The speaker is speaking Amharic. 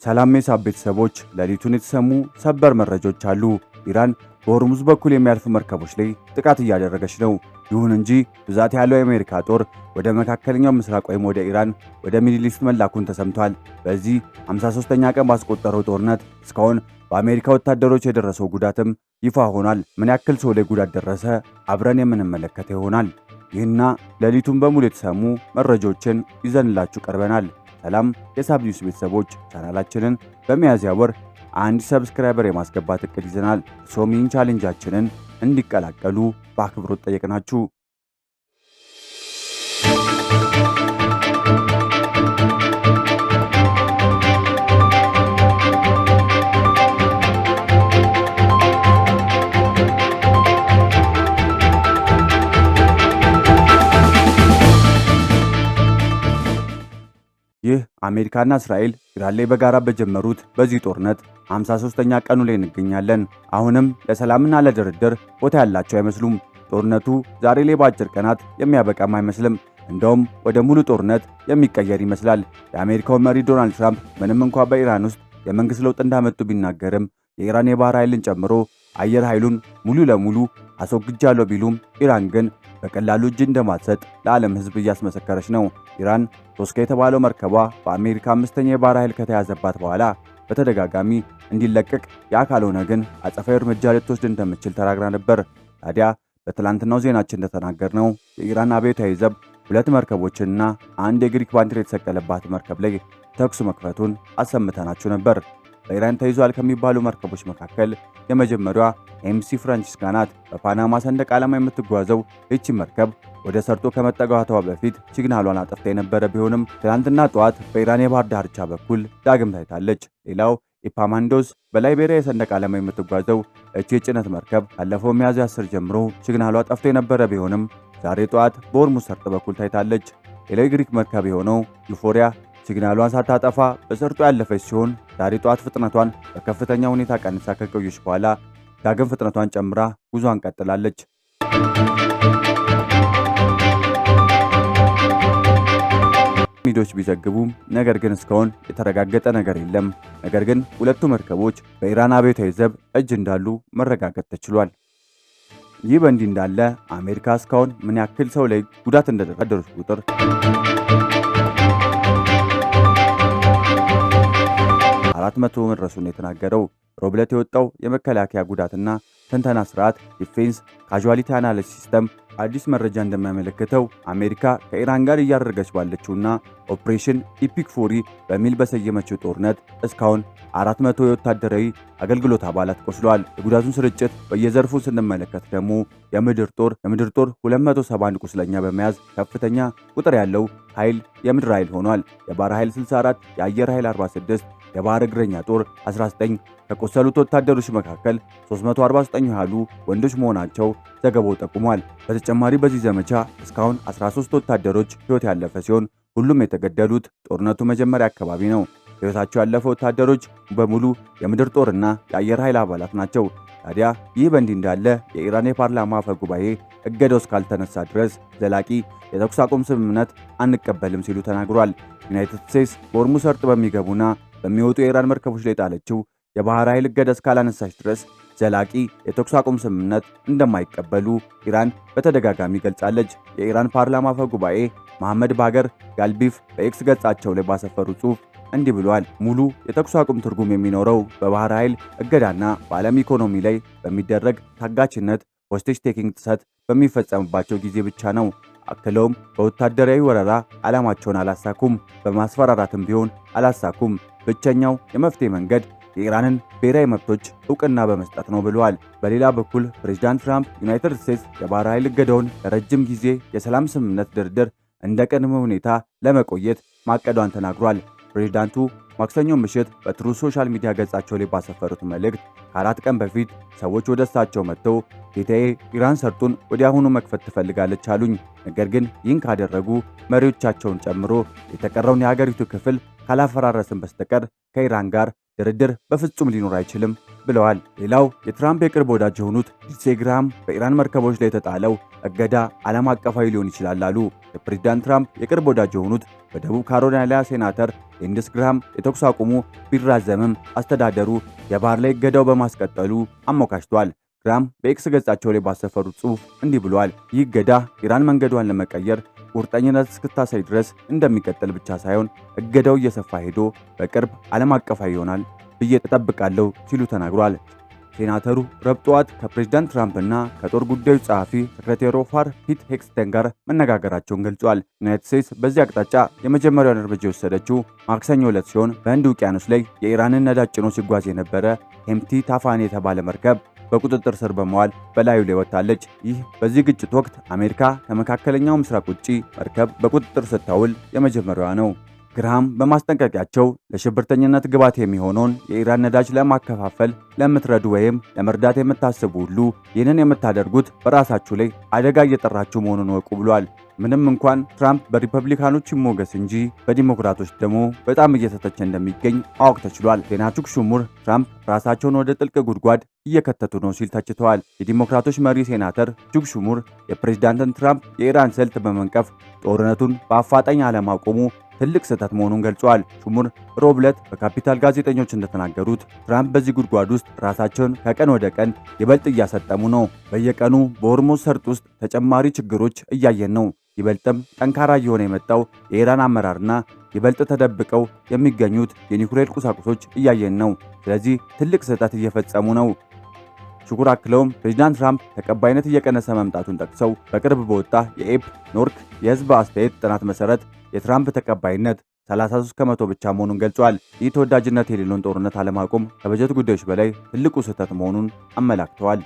ሰላም የሳብ ቤተሰቦች፣ ሌሊቱን የተሰሙ ሰበር መረጃዎች አሉ። ኢራን በሆርሙዝ በኩል የሚያልፉ መርከቦች ላይ ጥቃት እያደረገች ነው። ይሁን እንጂ ብዛት ያለው የአሜሪካ ጦር ወደ መካከለኛው ምስራቅ ወይም ወደ ኢራን ወደ ሚድል ኢስት መላኩን ተሰምቷል። በዚህ 53ኛ ቀን ባስቆጠረው ጦርነት እስካሁን በአሜሪካ ወታደሮች የደረሰው ጉዳትም ይፋ ሆኗል። ምን ያክል ሰው ላይ ጉዳት ደረሰ? አብረን የምንመለከተው ይሆናል። ይህና ሌሊቱን በሙሉ የተሰሙ መረጃዎችን ይዘንላችሁ ቀርበናል። ሰላም የሳብ ኒውስ ቤተሰቦች፣ ቻናላችንን በሚያዝያ ወር አንድ ሰብስክራይበር የማስገባት እቅድ ይዘናል። እርሶም ይህን ቻሌንጃችንን እንዲቀላቀሉ በአክብሮት ጠየቅናችሁ። ይህ አሜሪካና እስራኤል ኢራን ላይ በጋራ በጀመሩት በዚህ ጦርነት 53ኛ ቀኑ ላይ እንገኛለን። አሁንም ለሰላምና ለድርድር ቦታ ያላቸው አይመስሉም። ጦርነቱ ዛሬ ላይ በአጭር ቀናት የሚያበቃም አይመስልም። እንደውም ወደ ሙሉ ጦርነት የሚቀየር ይመስላል። የአሜሪካው መሪ ዶናልድ ትራምፕ ምንም እንኳ በኢራን ውስጥ የመንግስት ለውጥ እንዳመጡ ቢናገርም የኢራን የባህር ኃይልን ጨምሮ አየር ኃይሉን ሙሉ ለሙሉ አስወግጃለሁ ቢሉም ኢራን ግን በቀላሉ እጅ እንደማትሰጥ ለዓለም ሕዝብ እያስመሰከረች ነው። ኢራን ቶስካ የተባለው መርከቧ በአሜሪካ አምስተኛ የባህር ኃይል ከተያዘባት በኋላ በተደጋጋሚ እንዲለቀቅ፣ ያ ካልሆነ ግን አጸፋዊ እርምጃ ልትወስድ እንደምትችል ተናግራ ነበር። ታዲያ በትላንትናው ዜናችን እንደተናገርነው የኢራን አብዮታዊ ዘብ 2 መርከቦችንና አንድ የግሪክ ባንዲራ የተሰቀለባት መርከብ ላይ ተኩስ መክፈቱን አሰምተናችሁ ነበር። በኢራን ተይዟል ከሚባሉ መርከቦች መካከል የመጀመሪያዋ ኤምሲ ፍራንቺስካ ናት። በፓናማ ሰንደቅ ዓላማ የምትጓዘው ይህች መርከብ ወደ ሰርጦ ከመጠጋቷ በፊት ሲግናሏን አጥፍታ የነበረ ቢሆንም ትናንትና ጠዋት በኢራን የባህር ዳርቻ በኩል ዳግም ታይታለች። ሌላው ኢፓማንዶስ በላይቤሪያ የሰንደቅ ዓላማ የምትጓዘው እቺ የጭነት መርከብ ካለፈው ሚያዝያ 10 ጀምሮ ሲግናሏ ጠፍቶ የነበረ ቢሆንም ዛሬ ጠዋት በሆርሙዝ ሰርጥ በኩል ታይታለች። ሌላው የግሪክ መርከብ የሆነው ዩፎሪያ ሲግናሏን ሳታጠፋ በሰርጡ ያለፈች ሲሆን ዛሬ ጠዋት ፍጥነቷን በከፍተኛ ሁኔታ ቀንሳ ከቆየች በኋላ ዳግም ፍጥነቷን ጨምራ ጉዟን ቀጥላለች። ሚዲያዎች ቢዘግቡም ነገር ግን እስካሁን የተረጋገጠ ነገር የለም። ነገር ግን ሁለቱ መርከቦች በኢራን አብዮታዊ ዘብ እጅ እንዳሉ መረጋገጥ ተችሏል። ይህ በእንዲህ እንዳለ አሜሪካ እስካሁን ምን ያክል ሰው ላይ ጉዳት እንደደረሰ ቁጥር 400 መድረሱን የተናገረው ሮብለት የወጣው የመከላከያ ጉዳትና ትንተና ስርዓት ዲፌንስ ካዡዋሊቲ አናሊሲስ ሲስተም አዲስ መረጃ እንደሚያመለክተው አሜሪካ ከኢራን ጋር እያደረገች ባለችውና ኦፕሬሽን ኢፒክ ፉሪ በሚል በሰየመችው ጦርነት እስካሁን 400 የወታደራዊ አገልግሎት አባላት ቆስለዋል። የጉዳቱን ስርጭት በየዘርፉ ስንመለከት ደግሞ የምድር ጦር 271 ቁስለኛ በመያዝ ከፍተኛ ቁጥር ያለው ኃይል የምድር ኃይል ሆኗል። የባህር ኃይል 64፣ የአየር ኃይል 46፣ የባህር እግረኛ ጦር 19። ከቆሰሉት ወታደሮች መካከል 349 ያህሉ ወንዶች መሆናቸው ዘገባው ጠቁሟል። በተጨማሪ በዚህ ዘመቻ እስካሁን 13 ወታደሮች ሕይወት ያለፈ ሲሆን ሁሉም የተገደሉት ጦርነቱ መጀመሪያ አካባቢ ነው። ሕይወታቸው ያለፈ ወታደሮች በሙሉ የምድር ጦርና የአየር ኃይል አባላት ናቸው። ታዲያ ይህ በእንዲህ እንዳለ የኢራን የፓርላማ አፈ ጉባኤ እገዳው እስካልተነሳ ድረስ ዘላቂ የተኩስ አቁም ስምምነት አንቀበልም ሲሉ ተናግሯል። ዩናይትድ ስቴትስ በሆርሙዝ ሰርጥ በሚገቡና በሚወጡ የኢራን መርከቦች ላይ ጣለችው የባህር ኃይል እገዳ እስካላነሳች ድረስ ዘላቂ የተኩስ አቁም ስምምነት እንደማይቀበሉ ኢራን በተደጋጋሚ ገልጻለች። የኢራን ፓርላማ አፈ ጉባኤ መሐመድ ባገር ጋልቢፍ በኤክስ ገጻቸው ላይ ባሰፈሩ ጽሑፍ እንዲህ ብሏል። ሙሉ የተኩስ አቁም ትርጉም የሚኖረው በባህር ኃይል እገዳና በዓለም ኢኮኖሚ ላይ በሚደረግ ታጋችነት ሆስቴጅ ቴኪንግ ጥሰት በሚፈጸምባቸው ጊዜ ብቻ ነው። አክለውም በወታደራዊ ወረራ ዓላማቸውን አላሳኩም፣ በማስፈራራትም ቢሆን አላሳኩም። ብቸኛው የመፍትሄ መንገድ የኢራንን ብሔራዊ መብቶች ዕውቅና በመስጠት ነው ብለዋል። በሌላ በኩል ፕሬዝዳንት ትራምፕ ዩናይትድ ስቴትስ የባህር ኃይል እገዳውን ለረጅም ጊዜ የሰላም ስምምነት ድርድር እንደ ቅድመ ሁኔታ ለመቆየት ማቀዷን ተናግሯል። ፕሬዝዳንቱ ማክሰኞ ምሽት በትሩዝ ሶሻል ሚዲያ ገጻቸው ላይ ባሰፈሩት መልእክት ከ4 ቀን በፊት ሰዎች ወደ እሳቸው መጥተው ጌታዬ ኢራን ሰርጡን ወዲያውኑ መክፈት ትፈልጋለች አሉኝ። ነገር ግን ይህን ካደረጉ መሪዎቻቸውን ጨምሮ የተቀረውን የሀገሪቱ ክፍል ካላፈራረስን በስተቀር ከኢራን ጋር ድርድር በፍጹም ሊኖር አይችልም ብለዋል። ሌላው የትራምፕ የቅርብ ወዳጅ የሆኑት ሊንድሴ ግራሃም በኢራን መርከቦች ላይ የተጣለው እገዳ ዓለም አቀፋዊ ሊሆን ይችላል አሉ። የፕሬዝዳንት ትራምፕ የቅርብ ወዳጅ የሆኑት በደቡብ ካሮላይና ሴናተር ሊንድሴ ግራሃም የተኩስ አቁሙ ቢራዘምም አስተዳደሩ የባህር ላይ እገዳው በማስቀጠሉ አሞካሽቷል። ግራሃም በኤክስ ገጻቸው ላይ ባሰፈሩት ጽሑፍ እንዲህ ብለዋል። ይህ እገዳ ኢራን መንገዷን ለመቀየር ቁርጠኝነት እስክታሳይ ድረስ እንደሚቀጥል ብቻ ሳይሆን እገዳው እየሰፋ ሄዶ በቅርብ ዓለም አቀፋዊ ይሆናል ብዬ እጠብቃለሁ ሲሉ ተናግሯል። ሴናተሩ ረቡዕ ጠዋት ከፕሬዝዳንት ትራምፕና ከጦር ጉዳዮች ጸሐፊ ሴክሬታሪ ኦፍ ዋር ፒት ሄግሴት ጋር መነጋገራቸውን ገልጿል። ዩናይትድ ስቴትስ በዚህ አቅጣጫ የመጀመሪያውን እርምጃ የወሰደችው ማክሰኞ ዕለት ሲሆን በህንድ ውቅያኖስ ላይ የኢራንን ነዳጅ ጭኖ ሲጓዝ የነበረ ሄምቲ ታፋን የተባለ መርከብ በቁጥጥር ስር በመዋል በላዩ ላይ ወጥታለች። ይህ በዚህ ግጭት ወቅት አሜሪካ ከመካከለኛው ምስራቅ ውጪ መርከብ በቁጥጥር ስታውል የመጀመሪያዋ ነው። ግራሃም በማስጠንቀቂያቸው ለሽብርተኝነት ግብዓት የሚሆነውን የኢራን ነዳጅ ለማከፋፈል ለምትረዱ ወይም ለመርዳት የምታስቡ ሁሉ ይህንን የምታደርጉት በራሳችሁ ላይ አደጋ እየጠራችሁ መሆኑን ወቁ ብሏል። ምንም እንኳን ትራምፕ በሪፐብሊካኖች ይሞገስ እንጂ በዲሞክራቶች ደግሞ በጣም እየተተቸ እንደሚገኝ ማወቅ ተችሏል። ዜና ቹክ ሹሙር ትራምፕ ራሳቸውን ወደ ጥልቅ ጉድጓድ እየከተቱ ነው ሲል ተችተዋል። የዲሞክራቶች መሪ ሴናተር ቹክ ሹሙር የፕሬዝዳንትን ትራምፕ የኢራን ስልት በመንቀፍ ጦርነቱን በአፋጣኝ አለማቆሙ ትልቅ ስህተት መሆኑን ገልጿል። ሹሙር ሮብ ዕለት በካፒታል ጋዜጠኞች እንደተናገሩት ትራምፕ በዚህ ጉድጓድ ውስጥ ራሳቸውን ከቀን ወደ ቀን ይበልጥ እያሰጠሙ ነው። በየቀኑ በሆርሙዝ ሰርጥ ውስጥ ተጨማሪ ችግሮች እያየን ነው። ይበልጥም ጠንካራ እየሆነ የመጣው የኢራን አመራርና ይበልጥ ተደብቀው የሚገኙት የኒውክሌር ቁሳቁሶች እያየን ነው። ስለዚህ ትልቅ ስህተት እየፈጸሙ ነው። ሹኩር አክለውም ፕሬዝዳንት ትራምፕ ተቀባይነት እየቀነሰ መምጣቱን ጠቅሰው በቅርብ በወጣ የኤፕ ኖርክ የህዝብ አስተያየት ጥናት መሰረት የትራምፕ ተቀባይነት 33 ከመቶ ብቻ መሆኑን ገልጿል። ይህ ተወዳጅነት የሌለውን ጦርነት አለማቆም ከበጀት ጉዳዮች በላይ ትልቁ ስህተት መሆኑን አመላክተዋል።